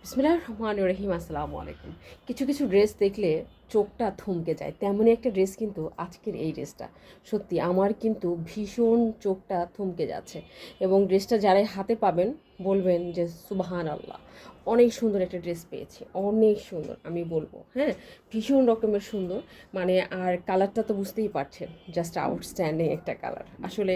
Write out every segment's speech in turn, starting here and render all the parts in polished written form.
বিসমিল্লাহির রহমানির রহিম। আসসালামু আলাইকুম। কিছু কিছু ড্রেস দেখলে চোখটা থমকে যায়, তেমনই একটা ড্রেস কিন্তু আজকের এই ড্রেসটা। সত্যি আমার কিন্তু ভীষণ চোখটা থমকে যাচ্ছে, এবং ড্রেসটা যারাই হাতে পাবেন বলবেন যে সুবহান আল্লাহ, অনেক সুন্দর একটা ড্রেস পেয়েছি, অনেক সুন্দর আমি বলবো। হ্যাঁ, ভীষণ রকমের সুন্দর। মানে আর কালারটা তো বুঝতেই পারছেন, জাস্ট আউটস্ট্যান্ডিং একটা কালার। আসলে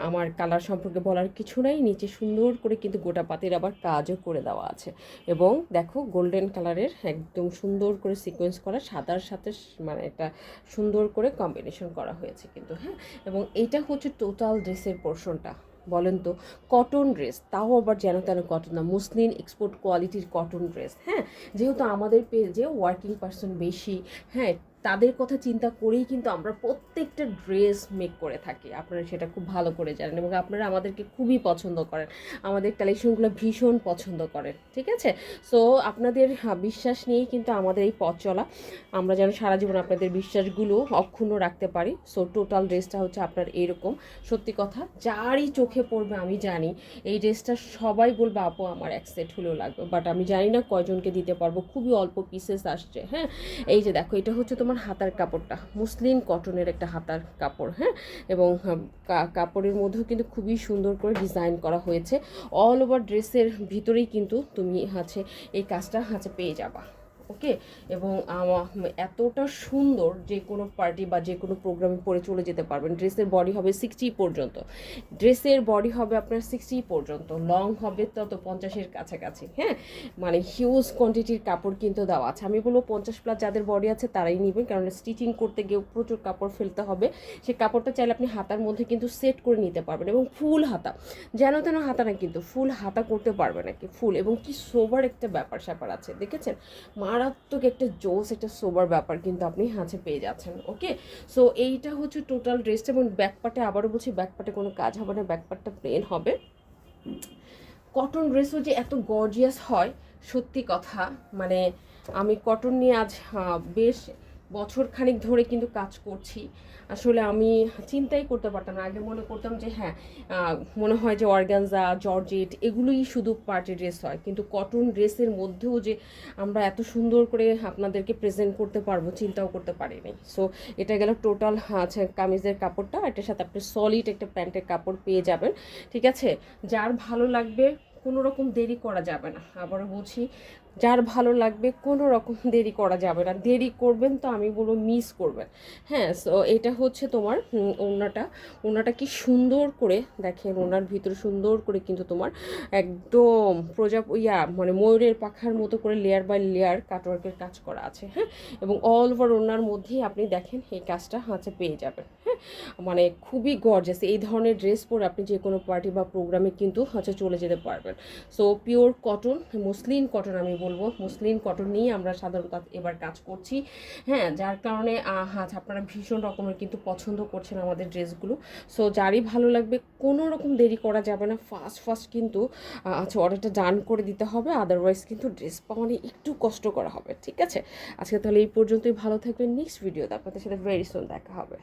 আমার কালার সম্পর্কে বলার কিছু নাই। নিচে সুন্দর করে কিন্তু গোটা পাতির আবার কাজও করে দেওয়া আছে, এবং দেখো গোল্ডেন কালারের একদম সুন্দর করে সিকোয়েন্স করা, সাদার সাথে মানে একটা সুন্দর করে কম্বিনেশন করা হয়েছে কিন্তু। হ্যাঁ, এবং এইটা হচ্ছে টোটাল ড্রেসের পোর্শনটা। বলেন তো, কটন ড্রেস, তাও আবার যেন তেন কটন না, মুসলিন এক্সপোর্ট কোয়ালিটির কটন ড্রেস। হ্যাঁ, যেহেতু আমাদের পেজে ওয়ার্কিং পারসন বেশি, হ্যাঁ, তাদের কথা চিন্তা করেই কিন্তু আমরা প্রত্যেকটা ড্রেস মেক করে থাকি। আপনারা সেটা খুব ভালো করে জানেন, এবং আপনারা আমাদেরকে খুবই পছন্দ করেন, আমাদের কালেকশনগুলো ভীষণ পছন্দ করেন। ঠিক আছে, সো আপনাদের বিশ্বাস নিয়েই কিন্তু আমাদের এই পথ চলা। আমরা যেন সারা জীবন আপনাদের বিশ্বাসগুলো অক্ষুণ্ণ রাখতে পারি। সো টোটাল ড্রেসটা হচ্ছে আপনার এরকম। সত্যি কথা, যারই চোখে পড়বে আমি জানি এই ড্রেসটা সবাই বলবে আপু আমার এক সেট হলেও লাগবে, বাট আমি জানি না কয়জনকে দিতে পারবো, খুবই অল্প পিসেস আসছে। হ্যাঁ, এই যে দেখো, এটা হচ্ছে তোমার হাতার কাপড়টা, মুসলিন কটনের একটা হাতার কাপড়। হ্যাঁ, এবং কাপড়ের মধ্যেও কিন্তু খুবই সুন্দর করে ডিজাইন করা হয়েছে। অল ওভার ড্রেসের ভিতরেই কিন্তু তুমি এই কাজটা পেয়ে যাবা। ওকে, এবং এতটা সুন্দর, যে কোনো পার্টি বা যে কোনো প্রোগ্রামে পরে চলে যেতে পারবেন। ড্রেসের বডি হবে 60 পর্যন্ত, ড্রেসের বডি হবে আপনার 60 পর্যন্ত, লং হবে তত 50-এর কাছাকাছি। হ্যাঁ, মানে হিউজ কোয়ান্টিটির কাপড় কিন্তু দেওয়া আছে। আমি বলবো 50+ যাদের বডি আছে তারাই নেবেন, কারণ স্টিচিং করতে গিয়েও প্রচুর কাপড় ফেলতে হবে। সেই কাপড়টা চাইলে আপনি হাতার মধ্যে কিন্তু সেট করে নিতে পারবেন, এবং ফুল হাতা, যেন তেন হাতা না, কিন্তু ফুল হাতা করতে পারবে নাকি ফুল, এবং কি সোবার একটা ব্যাপার স্যাপার আছে, দেখেছেন? মারাত্মক একটা জোস, একটা সোবার ব্যাপার কিন্তু আপনি পেয়ে যাচ্ছেন। ওকে, সো এইটা হচ্ছে টোটাল ড্রেসটা। এবং ব্যাকপার্টে আবারও বলছি, ব্যাকপার্টে কোনো কাজ হবে না, ব্যাকপার্টটা প্লেন হবে। কটন ড্রেসও যে এত গর্জিয়াস হয়, সত্যি কথা। মানে আমি কটন নিয়ে আজ বেশ বছর খানিক ধরে কিন্তু কাজ করছি। আসলে আমি চিন্তাই করতে পারতাম না, আগে মনে করতাম যে হ্যাঁ, মনে হয় যে অর্গানজা, জর্জেট এগুলোই শুধু পার্টি ড্রেস হয়, কিন্তু কটন ড্রেসের মধ্যেও যে আমরা এত সুন্দর করে আপনাদেরকে প্রেজেন্ট করতে পারবো চিন্তাও করতে পারিনি। সো এটা গেল টোটাল কামিজের কাপড়টা। এটার সাথে আপনি সলিড একটা প্যান্টের কাপড় পেয়ে যাবেন। ঠিক আছে, যার ভালো লাগবে কোনো রকম দেরি করা যাবে না। আবারও বলছি, যার ভালো লাগবে কোনো রকম দেরি করা যাবে না। দেরি করবেন তো আমি বলবো মিস করবেন। হ্যাঁ, সো এটা হচ্ছে তোমার ওড়নাটা। ওড়নাটা কি সুন্দর করে দেখেন, ওড়নার ভিতরে সুন্দর করে কিন্তু তোমার একদম মানে ময়ূরের পাখার মতো করে লেয়ার বাই লেয়ার কাটওয়ার্কের কাজ করা আছে। হ্যাঁ, এবং অল ওভার ওড়নার মধ্যেই আপনি দেখেন এই কাজটা পেয়ে যাবেন। হ্যাঁ, মানে খুবই গর্জাস। এই ধরনের ড্রেস পরে আপনি যে কোনো পার্টি বা প্রোগ্রামে কিন্তু চলে যেতে পারবেন। So pure cotton, muslin cotton, আমি বলবো মসলিন কটন নিয়ে আমরা সাধারণত এবার কাজ করছি। হ্যাঁ, যার কারণে আপনারা ভীষণ রকমের কিন্তু পছন্দ করছেন আমাদের ড্রেসগুলো। সো যারই ভালো লাগবে কোনো রকম দেরি করা যাবে না, ফার্স্ট ফার্স্ট কিন্তু অর্ডারটা ডান করে দিতে হবে, আদারওয়াইজ কিন্তু ড্রেস পাওয়া নিয়ে একটু কষ্ট করা হবে। ঠিক আছে, আজকে তাহলে এই পর্যন্তই। ভালো থাকবেন, নেক্সট ভিডিওতে আপনাদের সাথে ভেরি সুন দেখা হবে।